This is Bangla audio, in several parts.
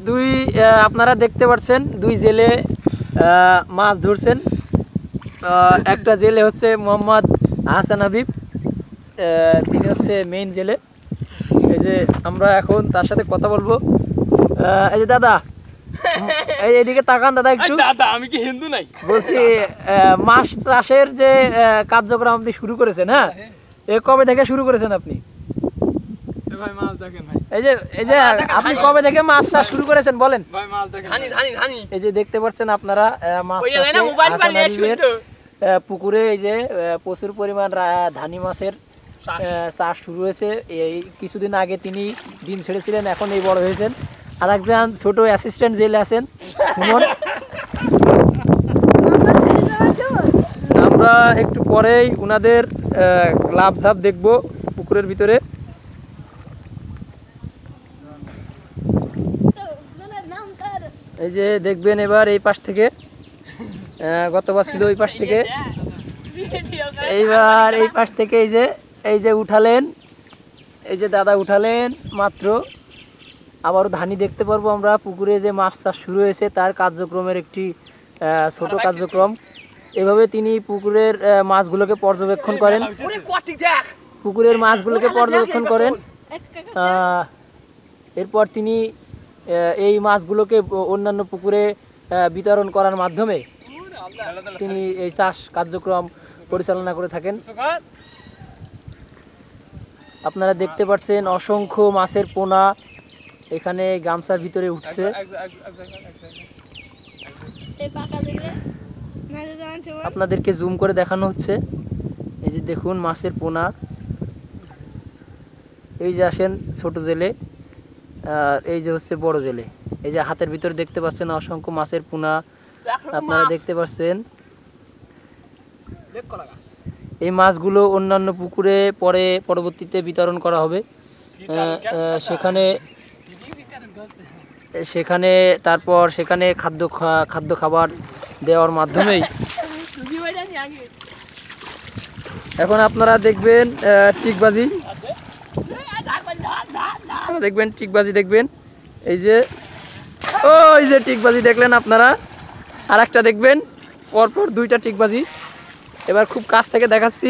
দুই আপনারা দেখতে পাচ্ছেন দুই জেলে মাছ ধরছেন। একটা জেলে হচ্ছে মোহাম্মদ হাসান হাবিব, তিনি হচ্ছে মেইন জেলে। এই যে আমরা এখন তার সাথে কথা বলবো। এই যে দাদা, এইদিকে তাকান দাদা একটু। দাদা আমি কি হিন্দু নাই? বলছি মাছ চাষের যে কার্যক্রম আপনি শুরু করেছেন, হ্যাঁ, এ কবে থেকে শুরু করেছেন আপনি? ভাই মাছ দেখেন ভাই। এই যে আপনি কবে থেকে মাছ চাষ শুরু করেছেন বলেন? ভাই মাছ দেখেন। এই যে দেখতে পাচ্ছেন আপনারা মাছ চাষের পুকুরে এই যে প্রচুর পরিমাণ ধানি মাছের চাষ শুরু হয়েছে। এই কিছুদিন আগে তিনি ডিম ছেড়েছিলেন, এখন এই বড় হয়েছেন। আর একজন ছোট অ্যাসিস্ট্যান্ট জেলে আছেন সুমন। আমরা একটু পরেই উনাদের লাভ ঝাপ দেখবো পুকুরের ভিতরে। এই যে দেখবেন এবার এই পাশ থেকে, গতবার ছিল ওই পাশ থেকে, এইবার এই পাশ থেকে এই যে উঠালেন, এই যে দাদা উঠালেন মাত্র। আবারও ধানি দেখতে পারবো আমরা। পুকুরে যে মাছ চাষ শুরু হয়েছে তার কার্যক্রমের একটি ছোট কার্যক্রম। এভাবে তিনি পুকুরের মাছগুলোকে পর্যবেক্ষণ করেন, পুকুরের মাছগুলোকে পর্যবেক্ষণ করেন। এরপর তিনি এই মাছগুলোকে অন্যান্য পুকুরে বিতরণ করার মাধ্যমে তিনি এই চাষ কার্যক্রম পরিচালনা করে থাকেন। আপনারা দেখতে পাচ্ছেন অসংখ্য মাছের পোনা এখানে গামছার ভিতরে উঠছে। আপনাদেরকে জুম করে দেখানো হচ্ছে। এই যে দেখুন মাছের পোনা। এই যে আসেন ছোট জেলে, আর এই যে হচ্ছে বড় জেলে। এই যে হাতের ভিতরে দেখতে পাচ্ছেন অসংখ্য মাছের পোনা আপনারা দেখতে পাচ্ছেন। এই মাছগুলো অন্যান্য পুকুরে পরবর্তীতে বিতরণ করা হবে। সেখানে তারপর সেখানে খাদ্য খাবার দেওয়ার মাধ্যমেই এখন আপনারা দেখবেন টিকবাজি, দেখবেন টিকবাজি দেখবেন। এই যে ওই যে টিকবাজি দেখলেন আপনারা, আর একটা দেখবেন পরপর দুইটা টিকবাজি। এবার খুব কাছ থেকে দেখাচ্ছি।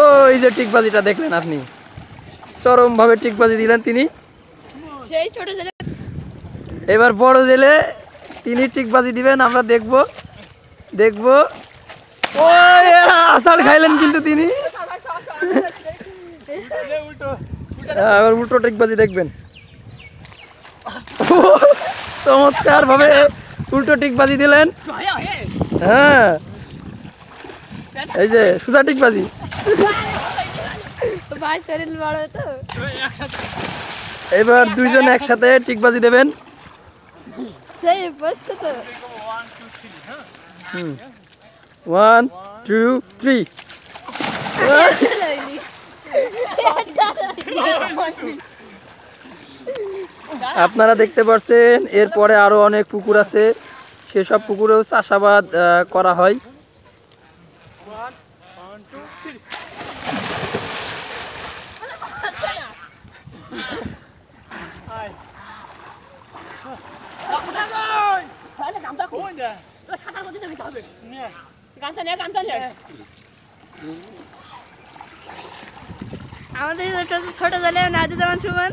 ওই যে টিকবাজিটা দেখলেন আপনি, চরমভাবে টিকবাজি দিলেন তিনি। এবার বড় জেলে তিনি টিকবাজি দিবেন, আমরা দেখবো। ওই আষাঢ় খাইলেন কিন্তু তিনি। এবার উল্টো টিকবাজি দেখবেন, চমৎকার ভাবে উল্টো টিকবাজি দিলেন। হ্যাঁ, এই যে সুজা টিকবাজি। এবার দুইজন একসাথে টিকবাজি দেবেন। 1 2 3। আপনারা দেখতে পাচ্ছেন এরপরে আরো অনেক পুকুর আছে, সেসব পুকুরেও চাষাবাদ করা হয়। আমাদের ছোট জেলে নাজিদ জামান সুমন।